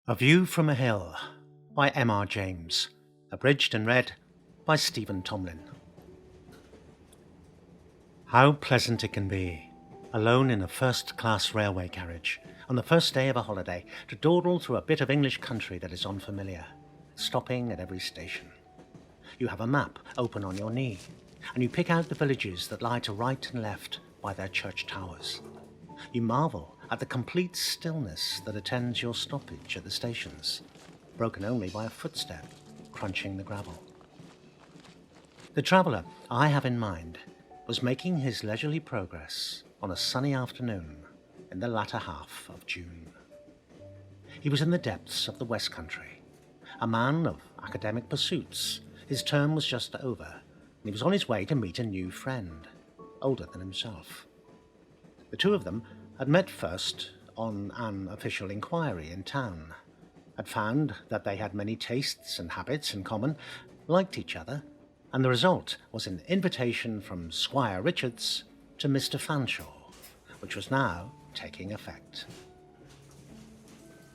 A View from a Hill by M.R. James, abridged and read by Stephen Tomlin. How pleasant it can be, alone in a first-class railway carriage, on the first day of a holiday, to dawdle through a bit of English country that is unfamiliar, stopping at every station. You have a map open on your knee, and you pick out the villages that lie to right and left by their church towers. You marvel at the complete stillness that attends your stoppage at the stations, broken only by a footstep crunching the gravel. The traveller I have in mind was making his leisurely progress on a sunny afternoon in the latter half of June. He was in the depths of the West Country, a man of academic pursuits. His term was just over, and he was on his way to meet a new friend, older than himself. The two of them had met first on an official inquiry in town, had found that they had many tastes and habits in common, liked each other, and the result was an invitation from Squire Richards to Mr. Fanshawe, which was now taking effect.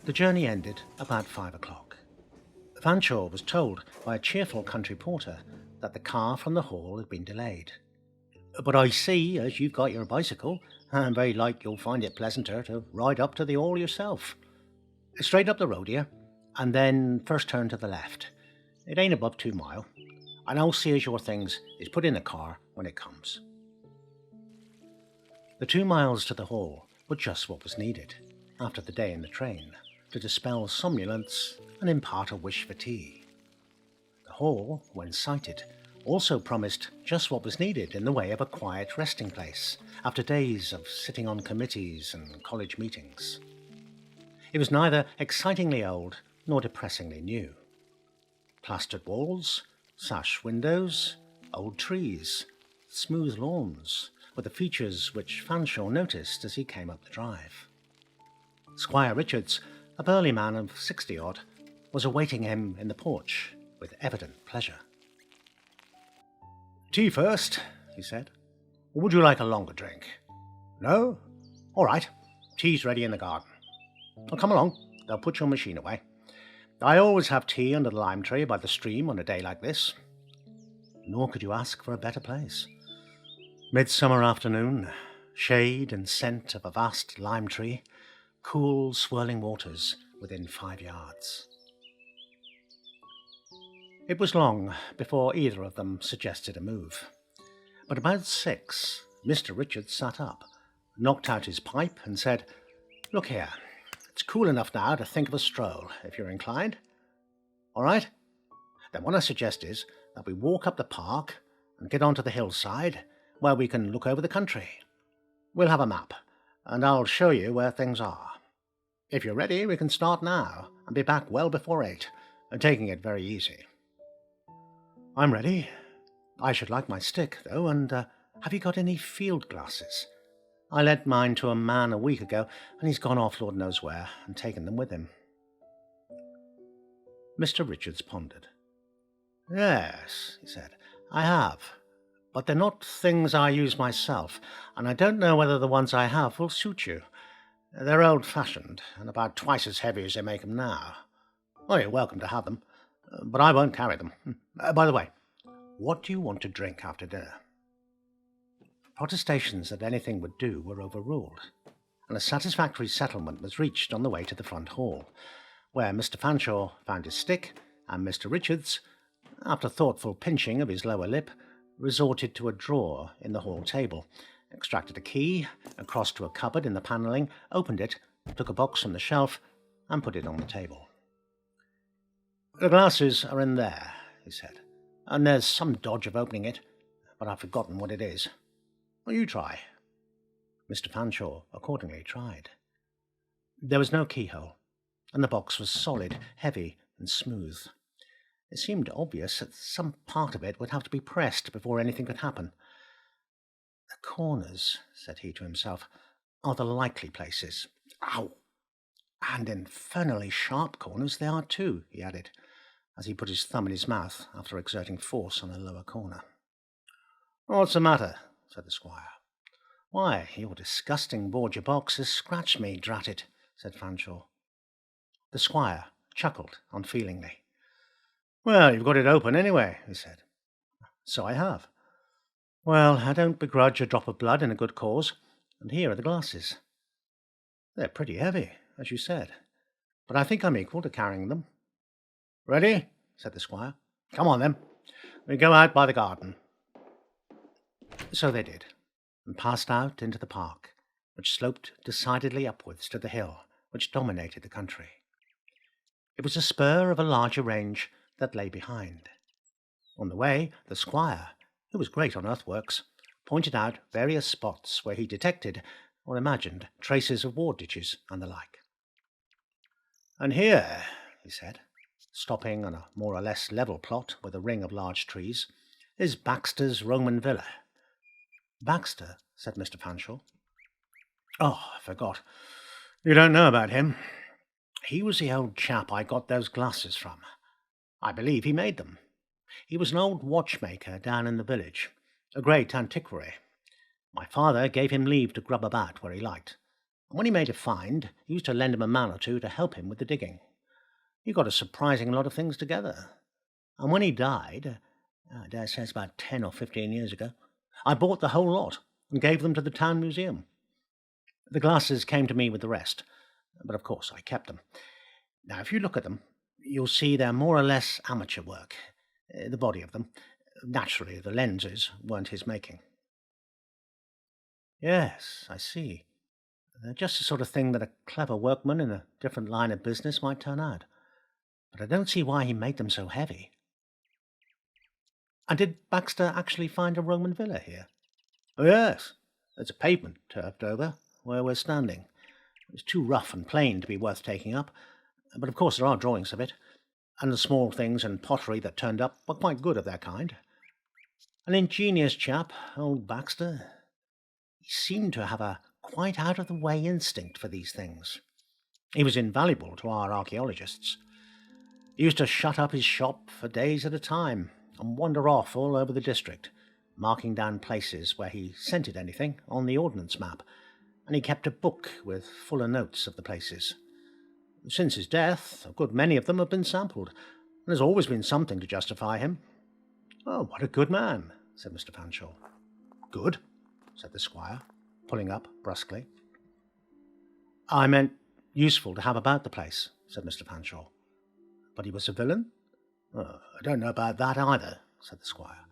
The journey ended about 5 o'clock. Fanshawe was told by a cheerful country porter that the car from the hall had been delayed. "But I see, as you've got your bicycle, and very like you'll find it pleasanter to ride up to the hall yourself. Straight up the road here, and then first turn to the left. It ain't above 2 mile, and I'll see as your things is put in the car when it comes." The 2 miles to the hall were just what was needed, after the day in the train, to dispel somnolence and impart a wish for tea. The hall, when sighted, also promised just what was needed in the way of a quiet resting place after days of sitting on committees and college meetings. It was neither excitingly old nor depressingly new. Plastered walls, sash windows, old trees, smooth lawns were the features which Fanshawe noticed as he came up the drive. Squire Richards, a burly man of 60-odd, was awaiting him in the porch with evident pleasure. "Tea first," he said. "Or would you like a longer drink? No? All right. Tea's ready in the garden. Well, come along. They'll put your machine away. I always have tea under the lime tree by the stream on a day like this." Nor could you ask for a better place. Midsummer afternoon, shade and scent of a vast lime tree, cool, swirling waters within 5 yards. It was long before either of them suggested a move. But about 6, Mr. Richards sat up, knocked out his pipe, and said, "Look here, it's cool enough now to think of a stroll, if you're inclined. All right? Then what I suggest is that we walk up the park and get onto the hillside, where we can look over the country. We'll have a map, and I'll show you where things are. If you're ready, we can start now and be back well before 8, and taking it very easy." "I'm ready. I should like my stick, though, and have you got any field glasses? I lent mine to a man a week ago, and he's gone off Lord knows where and taken them with him." Mr. Richards pondered. "Yes," he said, "I have, but they're not things I use myself, and I don't know whether the ones I have will suit you. They're old-fashioned, and about twice as heavy as they make 'em now. Oh, you're welcome to have them, but I won't carry them. By the way, what do you want to drink after dinner?" Protestations that anything would do were overruled, and a satisfactory settlement was reached on the way to the front hall, where Mr. Fanshawe found his stick, and Mr. Richards, after thoughtful pinching of his lower lip, resorted to a drawer in the hall table, extracted a key, crossed to a cupboard in the panelling, opened it, took a box from the shelf, and put it on the table. "The glasses are in there," he said, "and there's some dodge of opening it, but I've forgotten what it is. Well, you try." Mr. Fanshawe accordingly tried. There was no keyhole, and the box was solid, heavy, and smooth. It seemed obvious that some part of it would have to be pressed before anything could happen. "The corners," said he to himself, "are the likely places. Ow! And infernally sharp corners they are too," he added, as he put his thumb in his mouth after exerting force on a lower corner. "What's the matter?" said the squire. "Why, your disgusting Borgia box has scratched me, drat it," said Fanshawe. The squire chuckled unfeelingly. "Well, you've got it open anyway," he said. "So I have. Well, I don't begrudge a drop of blood in a good cause, and here are the glasses. They're pretty heavy, as you said, but I think I'm equal to carrying them." "Ready?" said the squire. "Come on, then. We go out by the garden." So they did, and passed out into the park, which sloped decidedly upwards to the hill which dominated the country. It was a spur of a larger range that lay behind. On the way, the squire, who was great on earthworks, pointed out various spots where he detected or imagined traces of war ditches and the like. "And here," he said, stopping on a more or less level plot with a ring of large trees, "is Baxter's Roman villa." "Baxter?" said Mr. Fanshawe. "Oh, I forgot. You don't know about him. He was the old chap I got those glasses from. I believe he made them. He was an old watchmaker down in the village, a great antiquary. My father gave him leave to grub about where he liked, and when he made a find, he used to lend him a man or two to help him with the digging. He got a surprising lot of things together. And when he died, I dare say it's about 10 or 15 years ago, I bought the whole lot and gave them to the town museum. The glasses came to me with the rest, but of course I kept them. Now, if you look at them, you'll see they're more or less amateur work, the body of them. Naturally, the lenses weren't his making." "Yes, I see. They're just the sort of thing that a clever workman in a different line of business might turn out. But I don't see why he made them so heavy." "And did Baxter actually find a Roman villa here?" "Oh, yes. There's a pavement turfed over where we're standing. It's too rough and plain to be worth taking up, but of course there are drawings of it, and the small things and pottery that turned up were quite good of their kind. An ingenious chap, old Baxter. He seemed to have a quite out-of-the-way instinct for these things. He was invaluable to our archaeologists. He used to shut up his shop for days at a time and wander off all over the district, marking down places where he scented anything on the ordnance map, and he kept a book with fuller notes of the places. Since his death, a good many of them have been sampled, and there's always been something to justify him." "Oh, what a good man," said Mr. Fanshawe. "Good?" said the squire, pulling up brusquely. "I meant useful to have about the place," said Mr. Fanshawe. "But he was a villain?" "Oh, I don't know about that either," said the squire.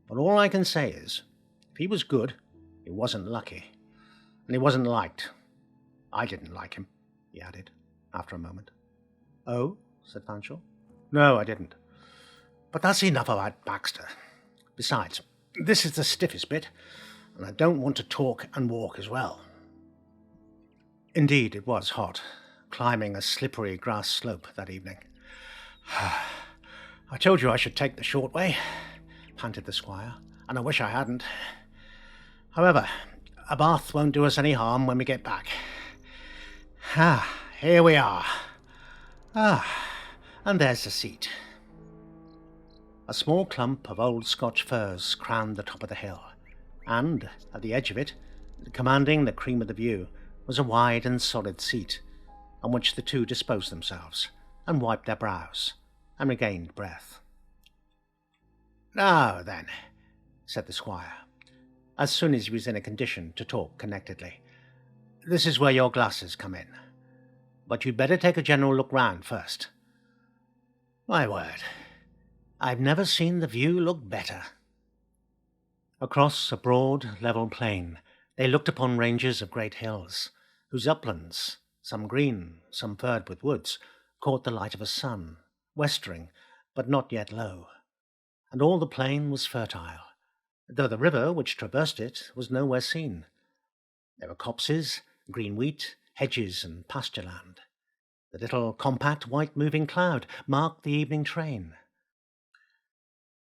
"But all I can say is, if he was good, he wasn't lucky. And he wasn't liked. I didn't like him," he added, after a moment. "Oh?" said Fanshawe. "No, I didn't. But that's enough about Baxter. Besides, this is the stiffest bit, and I don't want to talk and walk as well." Indeed, it was hot, climbing a slippery grass slope that evening. "I told you I should take the short way," panted the squire, "and I wish I hadn't. However, a bath won't do us any harm when we get back. Here we are. And there's the seat." A small clump of old Scotch firs crowned the top of the hill, and at the edge of it, commanding the cream of the view, was a wide and solid seat, on which the two disposed themselves, and wiped their brows, and regained breath. "Now then," said the squire, as soon as he was in a condition to talk connectedly, "this is where your glasses come in. But you'd better take a general look round first. My word, I've never seen the view look better." Across a broad, level plain, they looked upon ranges of great hills, whose uplands, some green, some furred with woods, caught the light of a sun, westering, but not yet low, and all the plain was fertile, though the river which traversed it was nowhere seen. There were copses, green wheat, hedges, and pasture land. The little compact white moving cloud marked the evening train.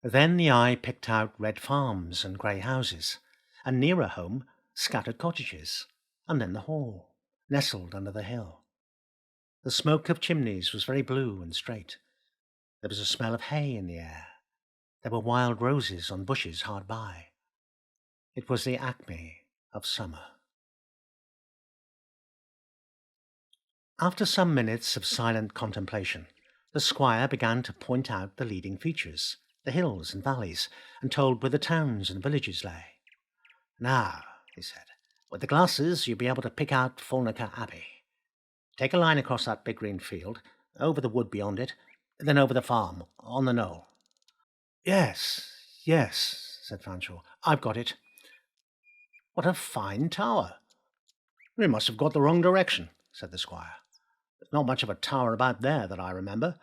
Then the eye picked out red farms and grey houses, and nearer home scattered cottages, and then the Hall, nestled under the hill. The smoke of chimneys was very blue and straight. There was a smell of hay in the air. There were wild roses on bushes hard by. It was the acme of summer. After some minutes of silent contemplation, the squire began to point out the leading features, the hills and valleys, and told where the towns and villages lay. Now, he said, with the glasses you'll be able to pick out Falnaker Abbey. Take a line across that big green field, over the wood beyond it, then over the farm, on the knoll. Yes, yes, said Fanshawe. I've got it. What a fine tower. We must have got the wrong direction, said the squire. There's not much of a tower about there that I remember,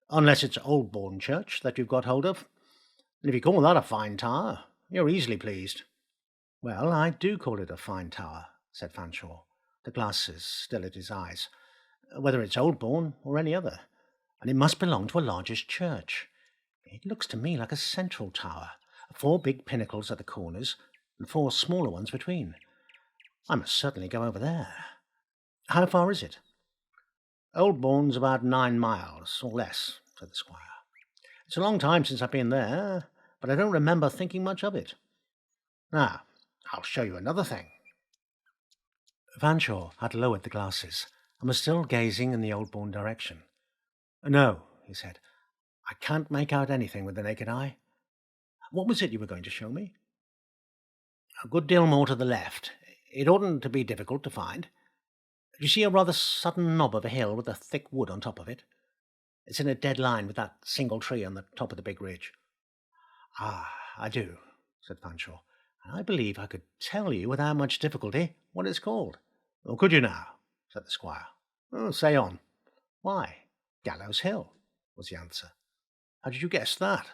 unless it's Oldbourne Church that you've got hold of. And if you call that a fine tower, you're easily pleased. Well, I do call it a fine tower, said Fanshawe, the glasses still at his eyes, whether it's Oldbourne or any other, and it must belong to a largish church. It looks to me like a central tower, 4 big pinnacles at the corners, and 4 smaller ones between. I must certainly go over there. How far is it? Oldbourne's about 9 miles, or less, said the squire. It's a long time since I've been there, but I don't remember thinking much of it. Now, I'll show you another thing. Fanshawe had lowered the glasses and was still gazing in the Oldbourne direction. No, he said, I can't make out anything with the naked eye. What was it you were going to show me? A good deal more to the left. It oughtn't to be difficult to find. Do you see a rather sudden knob of a hill with a thick wood on top of it? It's in a dead line with that single tree on the top of the big ridge. Ah, I do, said Fanshawe. I believe I could tell you without much difficulty what it's called. Oh, could you now? Said the squire. Oh, say on. Why, Gallows Hill, was the answer. How did you guess that?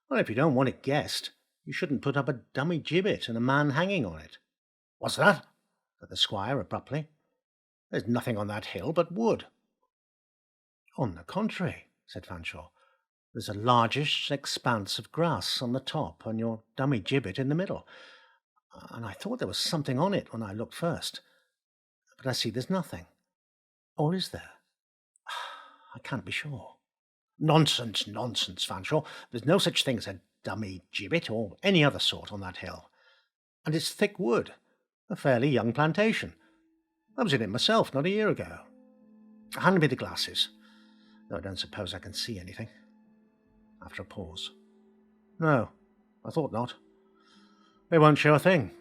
Well, if you don't want it guessed, you shouldn't put up a dummy gibbet and a man hanging on it. What's that? Said the squire abruptly. There's nothing on that hill but wood. On the contrary, said Fanshawe, there's a largish expanse of grass on the top and your dummy gibbet in the middle. And I thought there was something on it when I looked first. But I see there's nothing. Or is there? I can't be sure. Nonsense, nonsense, Fanshawe. There's no such thing as a dummy gibbet or any other sort on that hill. And it's thick wood, a fairly young plantation. I was in it myself not a year ago. Hand me the glasses, though I don't suppose I can see anything. After a pause. No, I thought not. They won't show a thing.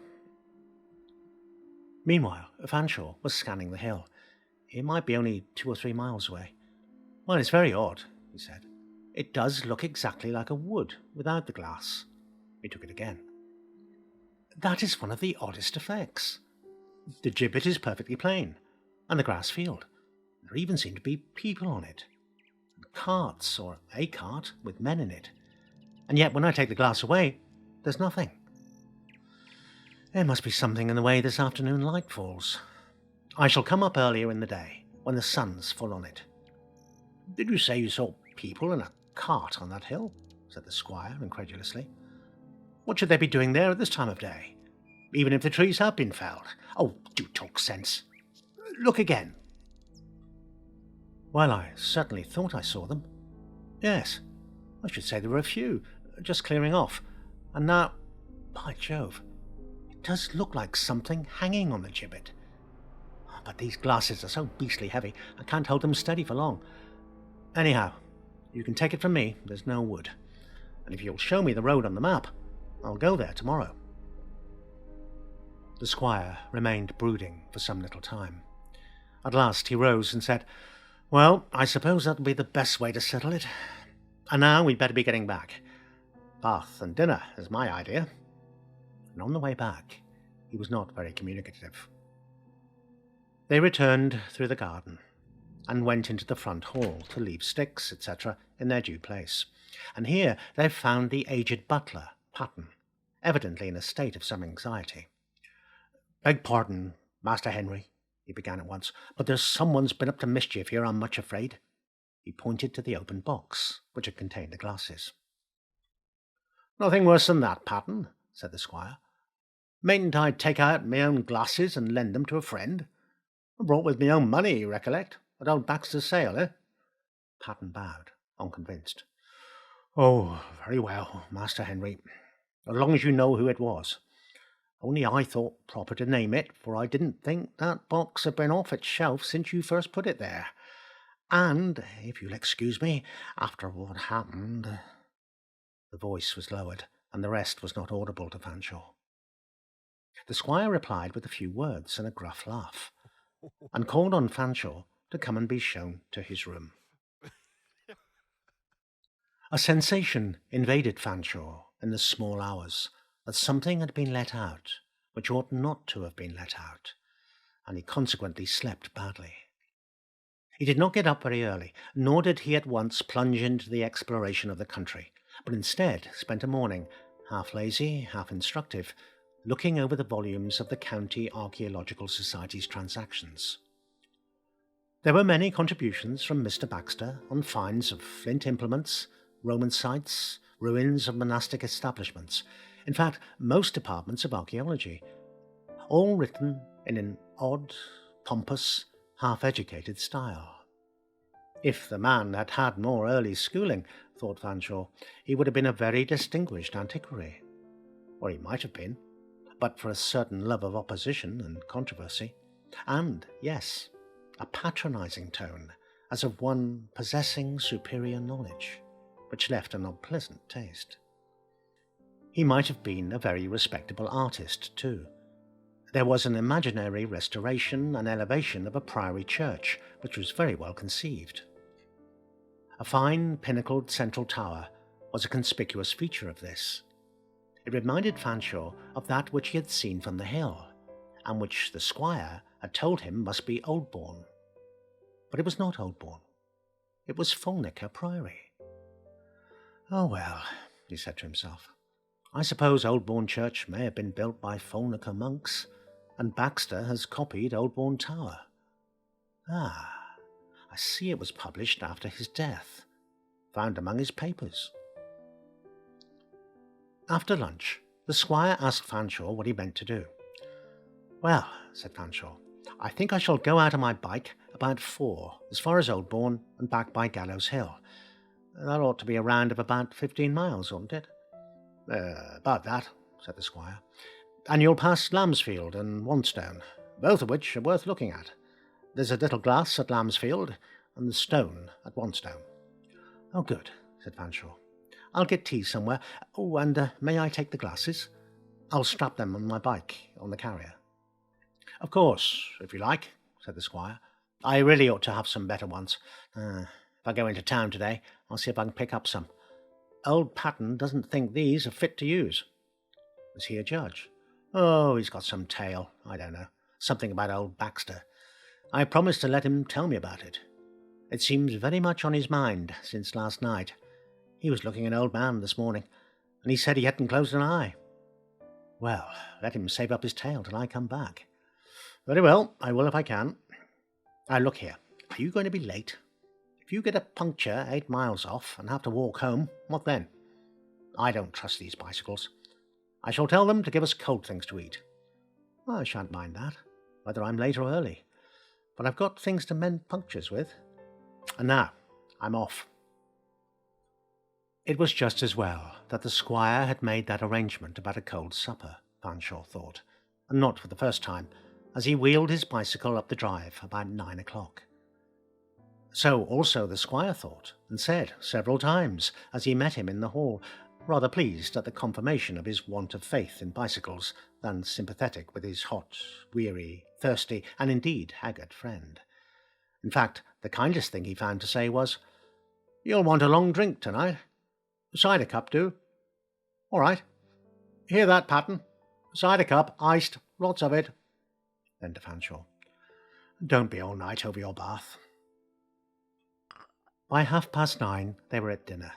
Meanwhile, Fanshawe was scanning the hill. It might be only 2 or 3 miles away. Well, it's very odd, he said. It does look exactly like a wood without the glass. He took it again. That is one of the oddest effects. The gibbet is perfectly plain, and the grass field. There even seem to be people on it. Carts, or a cart, with men in it. And yet when I take the glass away, there's nothing. There must be something in the way this afternoon light falls. I shall come up earlier in the day, when the sun's full on it. Did you say you saw people in a cart on that hill? Said the squire incredulously. What should they be doing there at this time of day? Even if the trees have been felled. Oh, do talk sense. Look again. Well, I certainly thought I saw them. Yes, I should say there were a few, just clearing off. And now, by Jove, it does look like something hanging on the gibbet. But these glasses are so beastly heavy, I can't hold them steady for long. Anyhow, you can take it from me, there's no wood. And if you'll show me the road on the map, I'll go there tomorrow. The squire remained brooding for some little time. At last he rose and said, Well, I suppose that'll be the best way to settle it. And now we'd better be getting back. Bath and dinner is my idea. And on the way back, he was not very communicative. They returned through the garden and went into the front hall to leave sticks, etc., in their due place. And here they found the aged butler, Patton, evidently in a state of some anxiety. Beg pardon, Master Henry, he began at once, but there's someone's been up to mischief here, I'm much afraid. He pointed to the open box, which had contained the glasses. Nothing worse than that, Patton, said the squire. Mayn't I take out my own glasses and lend them to a friend? I brought with my own money, you recollect, at old Baxter's sale, eh? Patton bowed, unconvinced. Oh, very well, Master Henry, as long as you know who it was. Only I thought proper to name it, for I didn't think that box had been off its shelf since you first put it there. And, if you'll excuse me, after what happened—" The voice was lowered, and the rest was not audible to Fanshawe. The squire replied with a few words and a gruff laugh, and called on Fanshawe to come and be shown to his room. A sensation invaded Fanshawe in the small hours that something had been let out which ought not to have been let out, and he consequently slept badly. He did not get up very early, nor did he at once plunge into the exploration of the country, but instead spent a morning, half lazy, half instructive, looking over the volumes of the County Archaeological Society's transactions. There were many contributions from Mr. Baxter on finds of flint implements, Roman sites, ruins of monastic establishments, in fact, most departments of archaeology, all written in an odd, pompous, half-educated style. If the man had had more early schooling, thought Fanshawe, he would have been a very distinguished antiquary. Or he might have been, but for a certain love of opposition and controversy, and, yes, a patronizing tone, as of one possessing superior knowledge, which left an unpleasant taste. He might have been a very respectable artist, too. There was an imaginary restoration and elevation of a priory church, which was very well conceived. A fine pinnacled central tower was a conspicuous feature of this. It reminded Fanshawe of that which he had seen from the hill, and which the squire had told him must be Oldbourne. But it was not Oldbourne. It was Fulnaker Priory. "Oh well," he said to himself, "I suppose Oldbourne Church may have been built by Fulnaker monks, and Baxter has copied Oldbourne Tower. Ah, I see it was published after his death, found among his papers." After lunch, the squire asked Fanshawe what he meant to do. "Well," said Fanshawe, "I think I shall go out on my bike about 4, as far as Oldbourne and back by Gallows Hill. That ought to be a round of about 15 miles, oughtn't it?" About that," said the squire. "And you'll pass Lambsfield and Wanstone, both of which are worth looking at. There's a little glass at Lambsfield, and the stone at Wanstone." "Oh, good," said Fanshawe. "I'll get tea somewhere. Oh, and may I take the glasses? I'll strap them on my bike on the carrier." "Of course, if you like," said the squire. "I really ought to have some better ones. If I go into town today, I'll see if I can pick up some. Old Patton doesn't think these are fit to use." "Is he a judge?" "Oh, he's got some tale. I don't know. Something about old Baxter. I promised to let him tell me about it. It seems very much on his mind since last night. He was looking an old man this morning, and he said he hadn't closed an eye." "Well, let him save up his tale till I come back." "Very well, I will if I can. Now look here, are you going to be late? If you get a puncture 8 miles off and have to walk home, what then? I don't trust these bicycles. I shall tell them to give us cold things to eat." "I shan't mind that, whether I'm late or early. But I've got things to mend punctures with. And now, I'm off." It was just as well that the squire had made that arrangement about a cold supper, Fanshawe thought, and not for the first time, as he wheeled his bicycle up the drive about 9 o'clock. So also the squire thought, and said several times as he met him in the hall, rather pleased at the confirmation of his want of faith in bicycles than sympathetic with his hot, weary, thirsty, and indeed haggard friend. In fact, the kindest thing he found to say was, "You'll want a long drink tonight. Cider cup, do." "All right. Hear that, Patton? Cider cup, iced, lots of it." Then to Fanshawe, "Don't be all night over your bath." By 9:30 they were at dinner,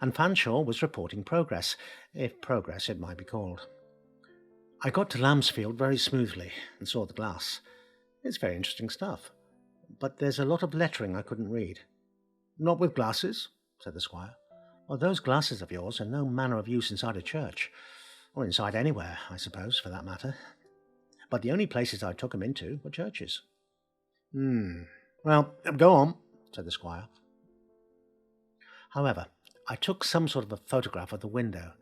and Fanshawe was reporting progress, if progress it might be called. "I got to Lambsfield very smoothly and saw the glass. It's very interesting stuff, but there's a lot of lettering I couldn't read." "Not with glasses?" said the squire. "Well, those glasses of yours are no manner of use inside a church, or inside anywhere, I suppose, for that matter. But the only places I took 'em into were churches." "Well, go on," said the squire. "However, I took some sort of a photograph of the window,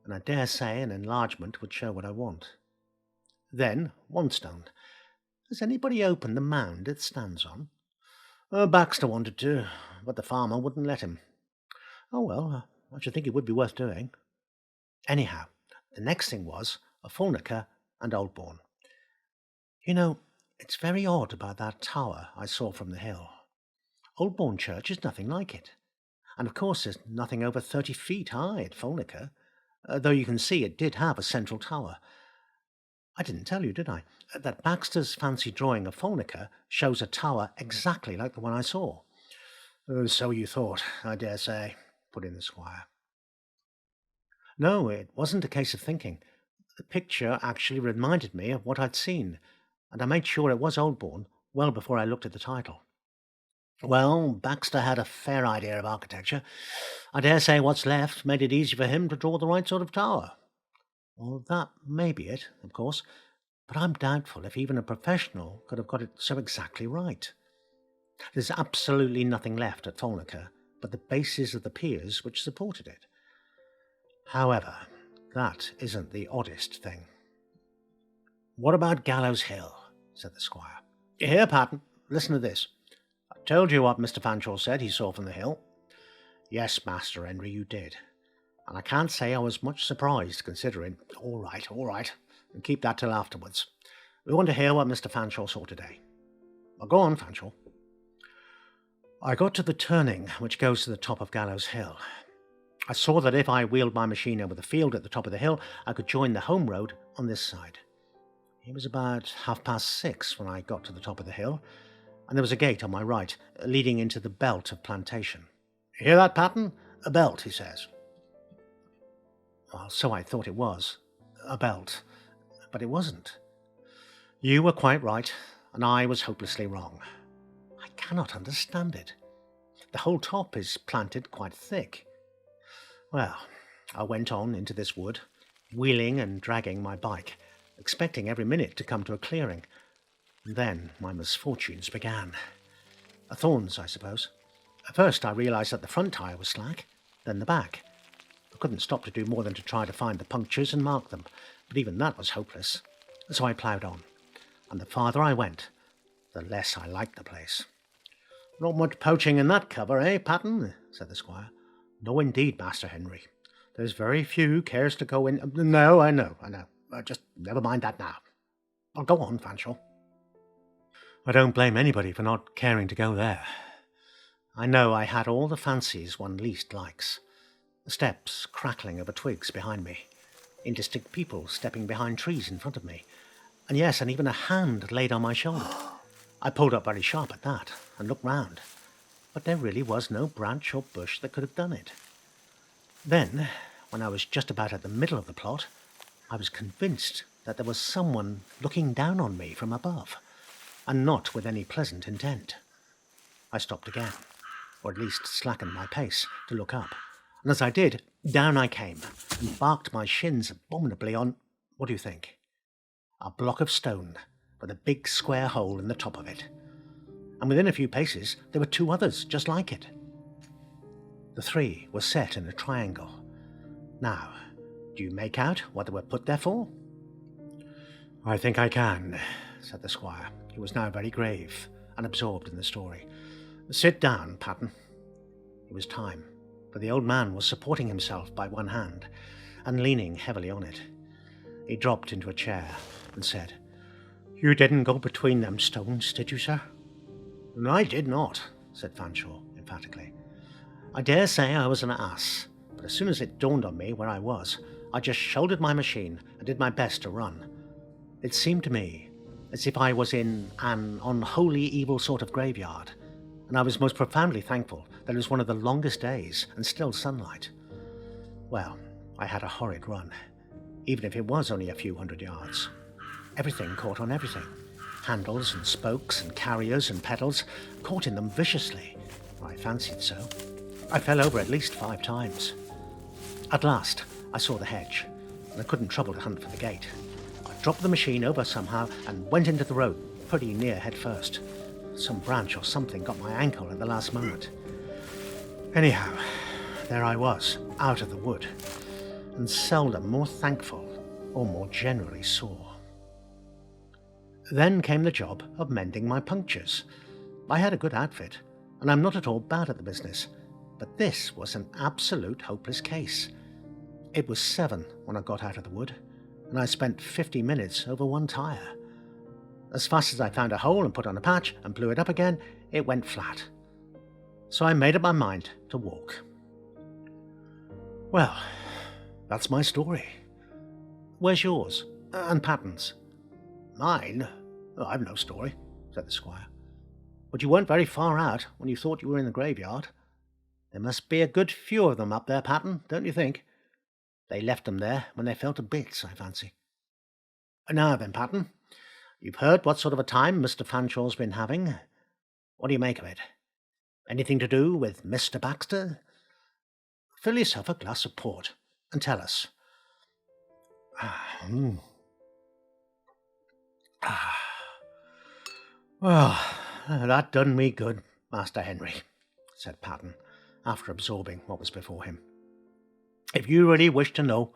and I dare say an enlargement would show what I want." Then one stone. Has anybody opened the mound it stands on? Baxter wanted to, but the farmer wouldn't let him. Oh well, I should think it would be worth doing. Anyhow, the next thing was a Fulnaker and Oldbourne. You know, it's very odd about that tower I saw from the hill. Oldbourne Church is nothing like it. And of course there's nothing over 30 feet high at Fulnaker, though you can see it did have a central tower. I didn't tell you, did I, that Baxter's fancy drawing of Fulnaker shows a tower exactly like the one I saw. So you thought, I dare say, put in the squire. No, it wasn't a case of thinking. The picture actually reminded me of what I'd seen, and I made sure it was Oldbourne well before I looked at the title. Well, Baxter had a fair idea of architecture. I dare say what's left made it easy for him to draw the right sort of tower. Well, that may be it, of course, but I'm doubtful if even a professional could have got it so exactly right. There's absolutely nothing left at Fulnaker but the bases of the piers which supported it. However, that isn't the oddest thing. What about Gallows Hill? Said the squire. Here, Patton, listen to this. I told you what Mr. Fanshawe said he saw from the hill. Yes, Master Henry, you did. And I can't say I was much surprised, considering. All right, and keep that till afterwards. We want to hear what Mr. Fanshawe saw today. Well, go on, Fanshawe. I got to the turning which goes to the top of Gallows Hill. I saw that if I wheeled my machine over the field at the top of the hill, I could join the home road on this side. It was about 6:30 when I got to the top of the hill, and there was a gate on my right, leading into the belt of plantation. Hear that, Patton? A belt, he says. Well, so I thought it was. A belt. But it wasn't. You were quite right, and I was hopelessly wrong. I cannot understand it. The whole top is planted quite thick. Well, I went on into this wood, wheeling and dragging my bike, expecting every minute to come to a clearing. And then my misfortunes began. Thorns, I suppose. At first I realised that the front tyre was slack, then the back. I couldn't stop to do more than to try to find the punctures and mark them, but even that was hopeless. So I ploughed on, and the farther I went, the less I liked the place. Not much poaching in that cover, eh, Patton? Said the squire. No, indeed, Master Henry. There's very few cares to go in. No, I know. Just never mind that now. I'll go on, Fanshawe. I don't blame anybody for not caring to go there. I know I had all the fancies one least likes. The steps crackling over twigs behind me, indistinct people stepping behind trees in front of me, and yes, and even a hand laid on my shoulder. I pulled up very sharp at that and looked round, but there really was no branch or bush that could have done it. Then, when I was just about at the middle of the plot, I was convinced that there was someone looking down on me from above, and not with any pleasant intent. I stopped again, or at least slackened my pace to look up, and as I did, down I came, and barked my shins abominably on, what do you think? A block of stone, with a big square hole in the top of it. And within a few paces, there were two others just like it. The three were set in a triangle. Now, do you make out what they were put there for? I think I can, said the squire, who was now very grave and absorbed in the story. Sit down, Patton. It was time, for the old man was supporting himself by one hand and leaning heavily on it. He dropped into a chair and said, You didn't go between them stones, did you, sir? I did not, said Fanshawe emphatically. I dare say I was an ass, but as soon as it dawned on me where I was, I just shouldered my machine and did my best to run. It seemed to me as if I was in an unholy evil sort of graveyard, and I was most profoundly thankful that it was one of the longest days and still sunlight. Well, I had a horrid run, even if it was only a few 100 yards. Everything caught on everything. Handles and spokes and carriers and pedals caught in them viciously. I fancied so. I fell over at least 5 times. At last, I saw the hedge, and I couldn't trouble to hunt for the gate. I dropped the machine over somehow and went into the road, pretty near head first. Some branch or something got my ankle at the last moment. Anyhow, there I was, out of the wood, and seldom more thankful or more generally sore. Then came the job of mending my punctures. I had a good outfit, and I'm not at all bad at the business, but this was an absolute hopeless case. It was 7 when I got out of the wood, and I spent 50 minutes over one tyre. As fast as I found a hole and put on a patch and blew it up again, it went flat. So I made up my mind to walk. Well, that's my story. Where's yours? And Patton's? Mine? Oh, I've no story, said the squire. But you weren't very far out when you thought you were in the graveyard. There must be a good few of them up there, Patton, don't you think? They left them there when they fell to bits, I fancy. Now then, Patton, you've heard what sort of a time Mr. Fanshawe's been having. What do you make of it? Anything to do with Mr. Baxter? Fill yourself a glass of port and tell us. Well, that done me good, Master Henry, said Patton, after absorbing what was before him. If you really wish to know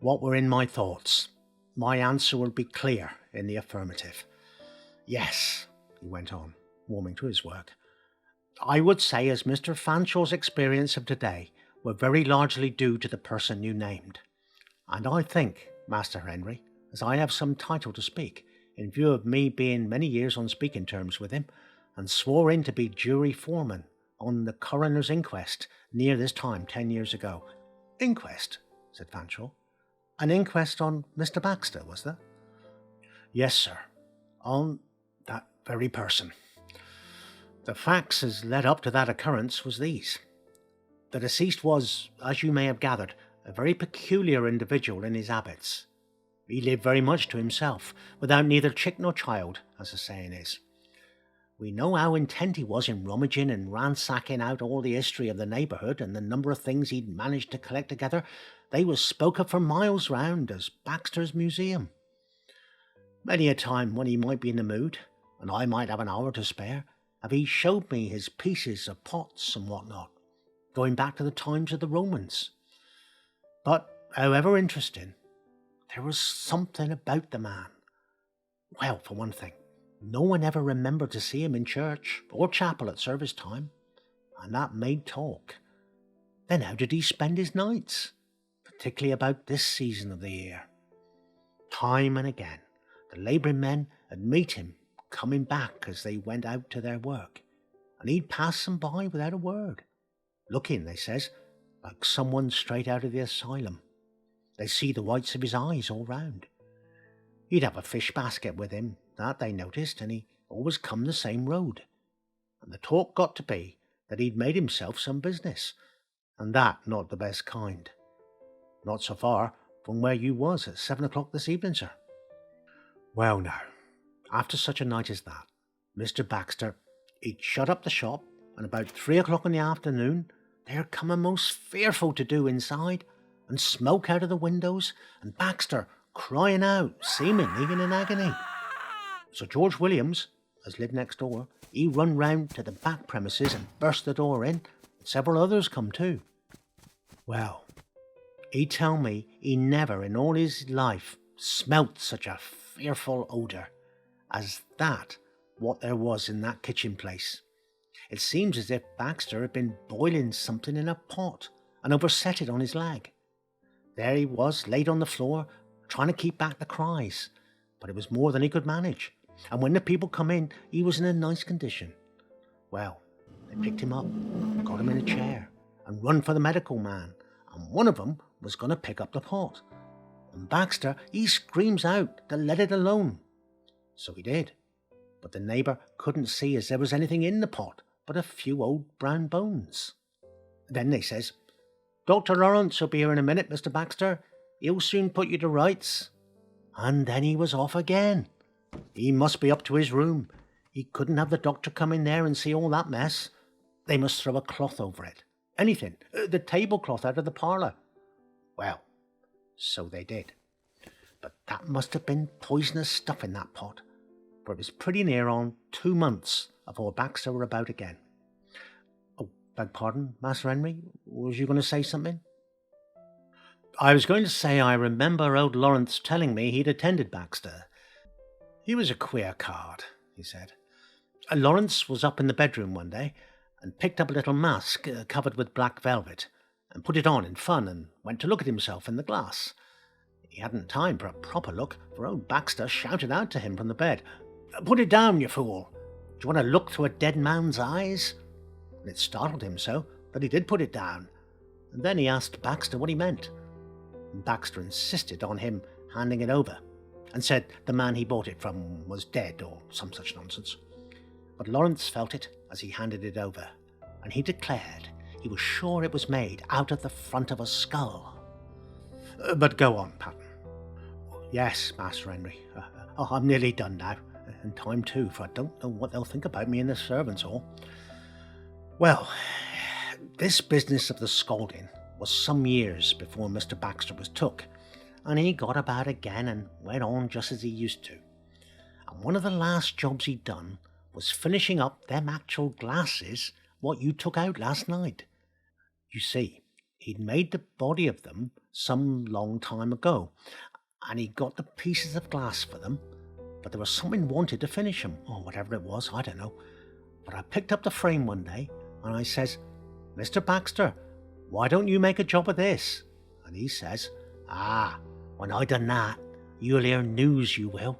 what were in my thoughts, my answer will be clear in the affirmative. Yes, he went on, warming to his work, I would say as Mr. Fanshawe's experience of today were very largely due to the person you named. And I think, Master Henry, as I have some title to speak, in view of me being many years on speaking terms with him, and swore in to be jury foreman on the coroner's inquest near this time 10 years ago. Inquest, said Fanshawe. An inquest on Mr. Baxter, was there? Yes, sir, on that very person. The facts as led up to that occurrence was these. The deceased was, as you may have gathered, a very peculiar individual in his habits. He lived very much to himself, without neither chick nor child, as the saying is. We know how intent he was in rummaging and ransacking out all the history of the neighbourhood and the number of things he'd managed to collect together. They was spoke of for miles round as Baxter's Museum. Many a time when he might be in the mood, and I might have an hour to spare, have he showed me his pieces of pots and what-not, going back to the times of the Romans. But, however interesting, there was something about the man. Well, for one thing, no one ever remembered to see him in church or chapel at service time, and that made talk. Then how did he spend his nights, particularly about this season of the year? Time and again, the labouring men would meet him coming back as they went out to their work, and he'd pass them by without a word, looking, they says, like someone straight out of the asylum. They see the whites of his eyes all round. He'd have a fish basket with him, that they noticed, and he always come the same road. And the talk got to be that he'd made himself some business, and that not the best kind. Not so far from where you was at 7 o'clock this evening, sir. Well now, after such a night as that, Mr. Baxter, he'd shut up the shop, and about 3 o'clock in the afternoon, there come a most fearful to-do inside, and smoke out of the windows, and Baxter crying out, seemingly in an agony. Sir George Williams, as lived next door, he run round to the back premises and burst the door in, and several others come too. Well, he tell me he never in all his life smelt such a fearful odour as that what there was in that kitchen place. It seems as if Baxter had been boiling something in a pot and overset it on his leg. There he was, laid on the floor, trying to keep back the cries, but it was more than he could manage, and when the people come in, he was in a nice condition. Well, they picked him up, got him in a chair, and run for the medical man, and one of them was going to pick up the pot. And Baxter, he screams out to let it alone. So he did, but the neighbour couldn't see as there was anything in the pot but a few old brown bones. Then they says, Dr. Lawrence will be here in a minute, Mr. Baxter. He'll soon put you to rights. And then he was off again. He must be up to his room. He couldn't have the doctor come in there and see all that mess. They must throw a cloth over it. Anything. The tablecloth out of the parlour. Well, so they did. But that must have been poisonous stuff in that pot, for it was pretty near on 2 months afore Baxter were about again. Oh, beg pardon, Master Henry, was you going to say something? I was going to say I remember old Lawrence telling me he'd attended Baxter. He was a queer card, he said. Lawrence was up in the bedroom one day and picked up a little mask covered with black velvet and put it on in fun and went to look at himself in the glass. He hadn't time for a proper look, for old Baxter shouted out to him from the bed, "Put it down, you fool! Do you want to look through a dead man's eyes?" And it startled him so that he did put it down, and then he asked Baxter what he meant. And Baxter insisted on him handing it over, and said the man he bought it from was dead or some such nonsense. But Lawrence felt it as he handed it over, and he declared he was sure it was made out of the front of a skull. But go on, Patton. Yes, Master Henry. I'm nearly done now, and time too, for I don't know what they'll think about me in the servants' hall. Well, this business of the scalding was some years before Mr. Baxter was took, and he got about again and went on just as he used to. And one of the last jobs he'd done was finishing up them actual glasses what you took out last night. You see, he'd made the body of them some long time ago, and he got the pieces of glass for them, but there was something wanted to finish them, or whatever it was, I don't know. But I picked up the frame one day, and I says, "Mr. Baxter, why don't you make a job of this?" And he says, "When I done that, you'll hear news, you will.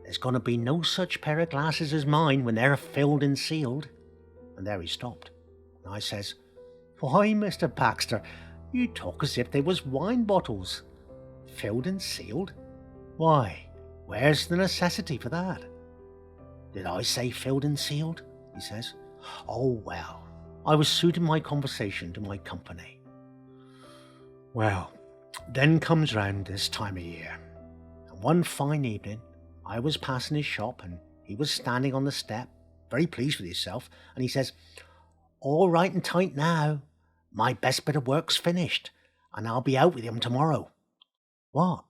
There's going to be no such pair of glasses as mine when they're filled and sealed." And there he stopped. And I says, "Why, Mr. Baxter, you talk as if they was wine bottles. Filled and sealed? Why, where's the necessity for that?" "Did I say filled and sealed?" he says. "Oh, well, I was suiting my conversation to my company." Well, then comes round this time of year, and one fine evening I was passing his shop, and he was standing on the step, very pleased with himself, and he says, "All right and tight now. My best bit of work's finished, and I'll be out with him tomorrow." "What,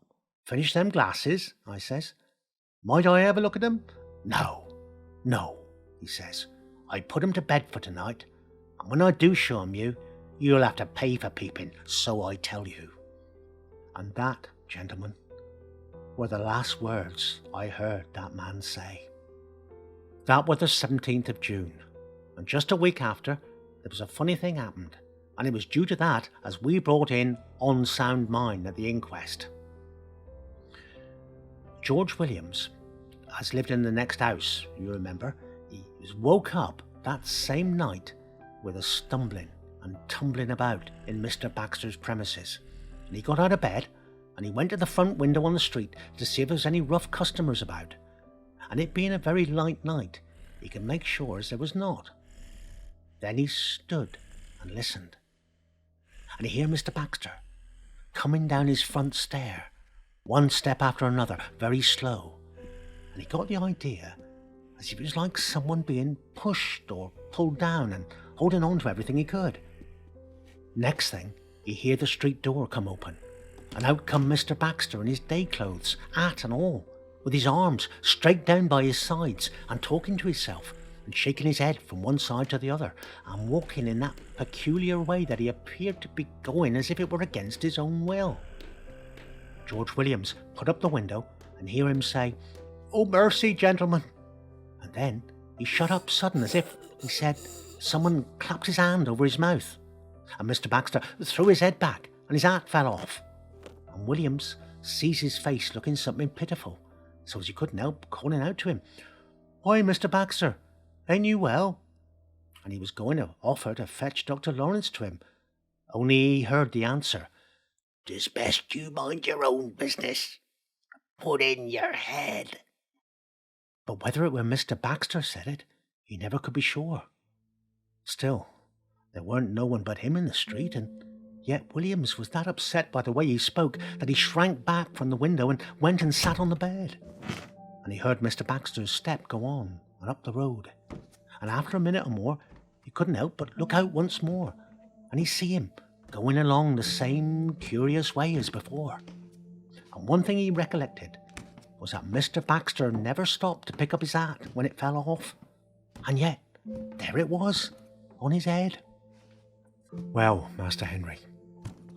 finish them glasses?" I says. "Might I have a look at them?" No, he says. "I put 'em to bed for tonight, and when I do show 'em you, you'll have to pay for peeping, so I tell you." And that, gentlemen, were the last words I heard that man say. That was the 17th of June, and just a week after, there was a funny thing happened, and it was due to that as we brought in On Sound Mind at the inquest. George Williams has lived in the next house, you remember. He was woke up that same night with a stumbling and tumbling about in Mr. Baxter's premises, and he got out of bed and he went to the front window on the street to see if there was any rough customers about, and it being a very light night, he could make sure as there was not. Then he stood and listened, and he heard Mr. Baxter coming down his front stair, one step after another, very slow, and he got the idea as if it was like someone being pushed or pulled down and holding on to everything he could. Next thing, he heard the street door come open, and out come Mr. Baxter in his day clothes, hat and all, with his arms straight down by his sides, and talking to himself, and shaking his head from one side to the other, and walking in that peculiar way that he appeared to be going as if it were against his own will. George Williams put up the window and hear him say, "Oh, mercy, gentlemen." And then he shut up sudden as if, he said, someone clapped his hand over his mouth, and Mr. Baxter threw his head back and his hat fell off, and Williams sees his face looking something pitiful, so as he couldn't help calling out to him, "Why, Mr. Baxter, ain't you well?" And he was going to offer to fetch Dr. Lawrence to him, only he heard the answer, "'Tis best you mind your own business. Put in your head." But whether it were Mr. Baxter said it, he never could be sure. Still, there weren't no one but him in the street, and yet Williams was that upset by the way he spoke that he shrank back from the window and went and sat on the bed. And he heard Mr. Baxter's step go on and up the road, and after a minute or more, he couldn't help but look out once more, and he see him going along the same curious way as before. And one thing he recollected was that Mr. Baxter never stopped to pick up his hat when it fell off, and yet there it was on his head. Well, Master Henry,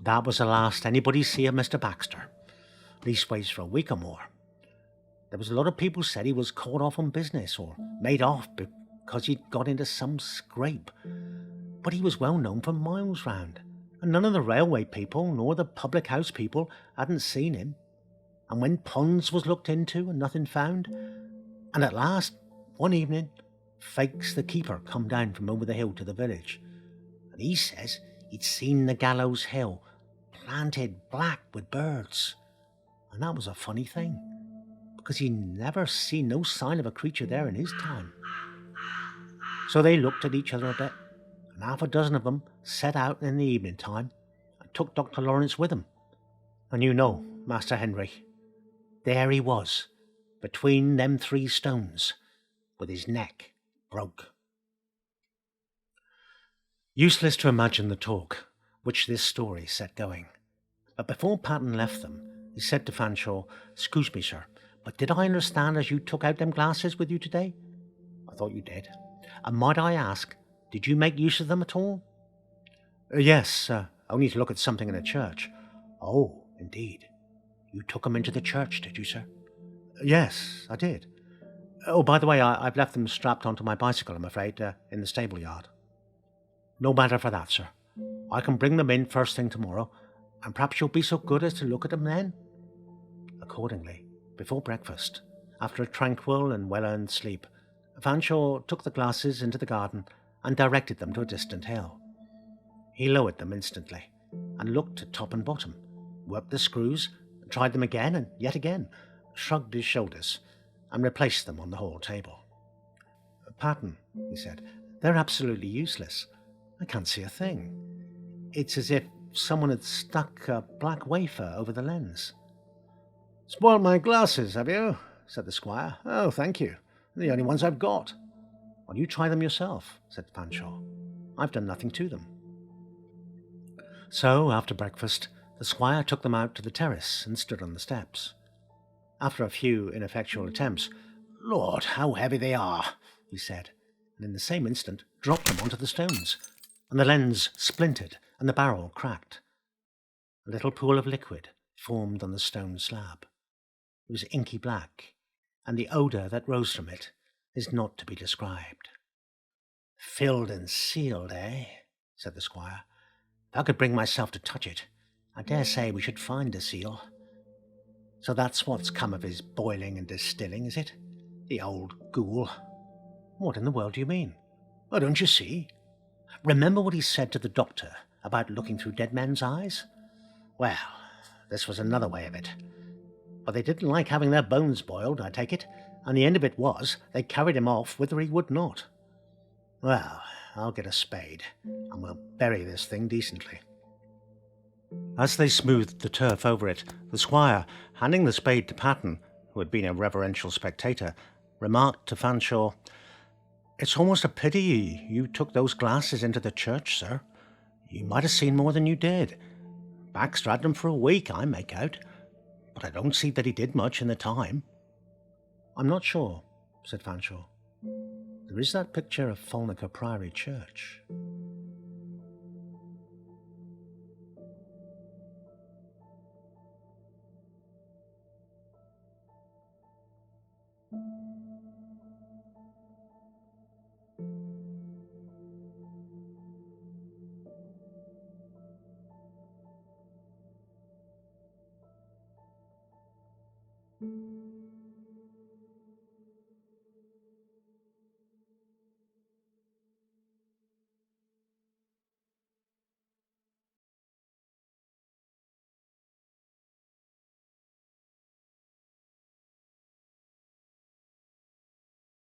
that was the last anybody see of Mr. Baxter, leastways for a week or more. There was a lot of people said he was caught off on business or made off because he'd got into some scrape. But he was well known for miles round, and none of the railway people nor the public house people hadn't seen him. And when ponds was looked into and nothing found, and at last, one evening, Fakes the keeper come down from over the hill to the village, and he says he'd seen the Gallows hill planted black with birds. And that was a funny thing, because he'd never seen no sign of a creature there in his time. So they looked at each other a bit, and half a dozen of them set out in the evening time and took Dr. Lawrence with them. And you know, Master Henry, there he was, between them 3 stones, with his neck broke. Useless to imagine the talk which this story set going. But before Patton left them, he said to Fanshawe, "Excuse me, sir, but did I understand as you took out them glasses with you today?" "I thought you did. And might I ask, did you make use of them at all?" "Yes, only to look at something in a church." "Oh, indeed. You took 'em into the church, did you, sir?" "Yes, I did. Oh, by the way, I've left them strapped onto my bicycle, I'm afraid, in the stable yard." "No matter for that, sir. I can bring them in first thing tomorrow, and perhaps you'll be so good as to look at them then?" Accordingly, before breakfast, after a tranquil and well-earned sleep, Fanshawe took the glasses into the garden and directed them to a distant hill. He lowered them instantly, and looked at top and bottom, worked the screws, tried them again and yet again, shrugged his shoulders, and replaced them on the hall table. "Patton," he said, "they're absolutely useless. I can't see a thing. It's as if someone had stuck a black wafer over the lens." "Spoiled my glasses, have you?" said the squire. "Oh, thank you. They're the only ones I've got." "Well, you try them yourself," said Fanshawe. "I've done nothing to them." So, after breakfast, the squire took them out to the terrace and stood on the steps. After a few ineffectual attempts, "Lord, how heavy they are," he said, and in the same instant dropped them onto the stones, and the lens splintered and the barrel cracked. A little pool of liquid formed on the stone slab. It was inky black, and the odour that rose from it is not to be described. "Filled and sealed, eh?" said the squire. "If I could bring myself to touch it, I dare say we should find a seal. So that's what's come of his boiling and distilling, is it? The old ghoul." "What in the world do you mean?" "Oh, don't you see? Remember what he said to the doctor about looking through dead men's eyes? Well, this was another way of it. But they didn't like having their bones boiled, I take it, and the end of it was they carried him off whither he would not. Well, I'll get a spade, and we'll bury this thing decently." As they smoothed the turf over it, the squire, handing the spade to Patton, who had been a reverential spectator, remarked to Fanshawe, "It's almost a pity you took those glasses into the church, sir. You might have seen more than you did. Baxter had them for a week, I make out, but I don't see that he did much in the time." "I'm not sure," said Fanshawe. "There is that picture of Falnaker Priory Church."